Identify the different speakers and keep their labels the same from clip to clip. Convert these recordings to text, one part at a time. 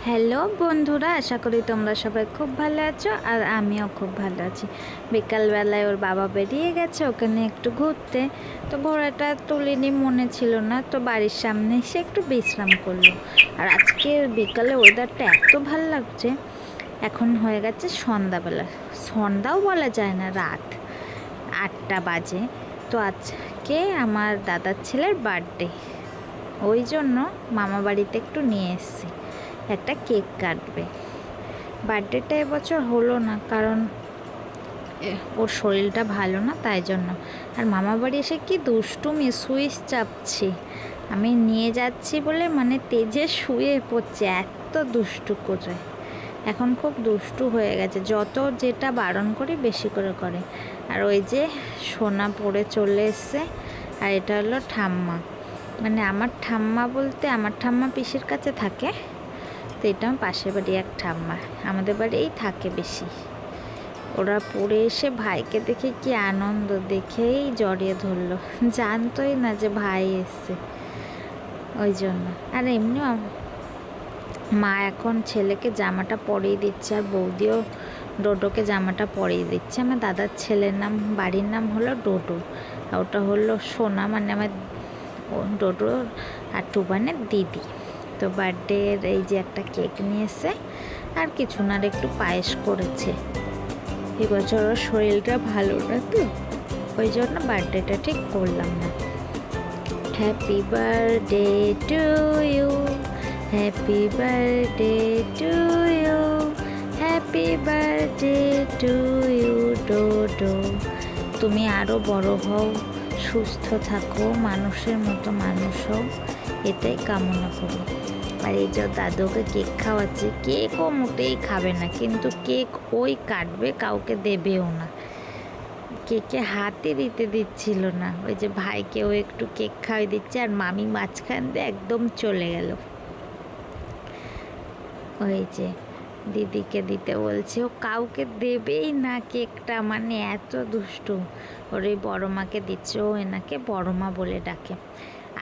Speaker 1: Hello বন্ধুরা, আশা করি তোমরা সবাই খুব ভালো আছো আর আমিও খুব ভালো আছি। বিকালবেলায় ওর বাবা বেরিয়ে গেছে ওখানে একটু ঘুরতে, তো ঘোড়াটা তুলিনি, মনে ছিল না, তো বাড়ির সামনে এসে একটু বিশ্রাম করলো। আর আজকে বিকালে ওয়েদারটা এত ভালো লাগছে। এখন হয়ে গেছে সন্ধ্যাবেলা, সন্ধ্যাও বলা যায় না, রাত 8টা বাজে। তো আজকে আমার দাদার ছেলের বার্থডে, ওই জন্য মামা বাড়িতে একটু নিয়ে এসেছি, একটা কেক কাটবে। বার্থডেটা এবছর হলো না, কারণ ওর শরীরটা ভালো না, তাই জন্য। আর মামা বাড়ি এসে কি দুষ্টুমি, সুইচ চাপছি, আমি নিয়ে যাচ্ছি বলে মানে তেজে শুয়ে পড়ছে, এত দুষ্টু করে। এখন খুব দুষ্টু হয়ে গেছে, যত যেটা বারণ করি বেশি করে করে। আর ওই যে সোনা পড়ে চলে এসছে। আর এটা হলো ঠাম্মা, মানে আমার ঠাম্মা বলতে আমার ঠাম্মা পিসির কাছে থাকে, তো এটা আমার পাশের বাড়ি এক ঠাম্মা, আমাদের বাড়িই থাকে বেশি। ওরা পড়ে এসে ভাইকে দেখে কি আনন্দ, দেখেই জড়িয়ে ধরলো, জানতোই না যে ভাই এসছে, ওই জন্য। আর এমনিও মা এখন ছেলেকে জামাটা পরিয়ে দিচ্ছে, আর বৌদিও ডোডোকে জামাটা পরিয়ে দিচ্ছে। আমার দাদার ছেলের নাম, বাড়ির নাম হলো ডোডো, আর ওটা হলো সোনা, মানে আমার ডোডো আর টুবানের দিদি। তো বার্থডের এই যে একটা কেক নিয়ে এসে, আর কিছু না, আর একটু পায়েস করেছে। এবছর ওর শরীরটা ভালো না, তো ওই জন্য বার্থডেটা ঠিক করলাম না। Happy birthday to you, happy birthday to you, happy birthday to you Dodo. তুমি আরও বড় হও, সুস্থ থাকো, মানুষের মতো মানুষ হও, এটাই কামনা করি। আর এই যে দাদুকে কেক খাওয়াচ্ছে, কেকও মোটেই খাবে না, কিন্তু কেক ওই কাটবে, কাউকে দেবেও না। কেকে হাতে দিতে দিচ্ছিল না, ওই যে ভাইকেও একটু কেক খাওয়াই দিচ্ছে, আর মামি মাঝখান দিয়ে একদম চলে গেল। ওই যে দিদিকে দিতে বলছে, ও কাউকে দেবেই না কেকটা, মানে এত দুষ্টু। ওর এই বড় মাকে দিচ্ছে, ও এনাকে বড় মা বলে ডাকে।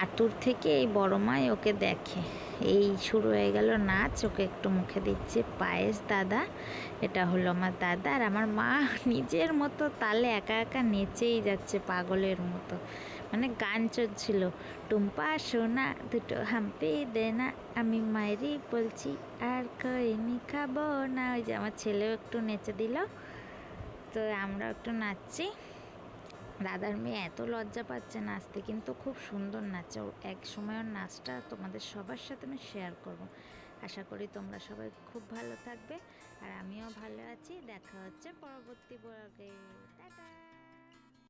Speaker 1: আতুর থেকে এই বড় মাই ওকে দেখে। এই শুরু হয়ে গেল নাচ, ওকে একটু মুখে দিচ্ছে পায়েস। দাদা, এটা হলো আমার দাদা, আর আমার মা নিজের মতো তালে একা একা নেচেই যাচ্ছে পাগলের মতো, মানে গান চলছিল, টুম্পা সোনা দুটো হাম্পি দে না, আমি মায়েরই বলছি আর কইনি খাবো না। ওই যে আমার ছেলেও একটু নেচে দিল, তো আমরা একটু নাচছি। দাদার মেয়ে এত লজ্জা পাচ্ছে নাচতে, কিন্তু খুব সুন্দর নাচে। এক সময় ওর নাচটা তোমাদের সবার সাথে আমি শেয়ার করব। আশা করি তোমরা সবাই খুব ভালো থাকবে, আর আমিও ভালো আছি। দেখা হচ্ছে পরবর্তী ব্লগে। টাটা।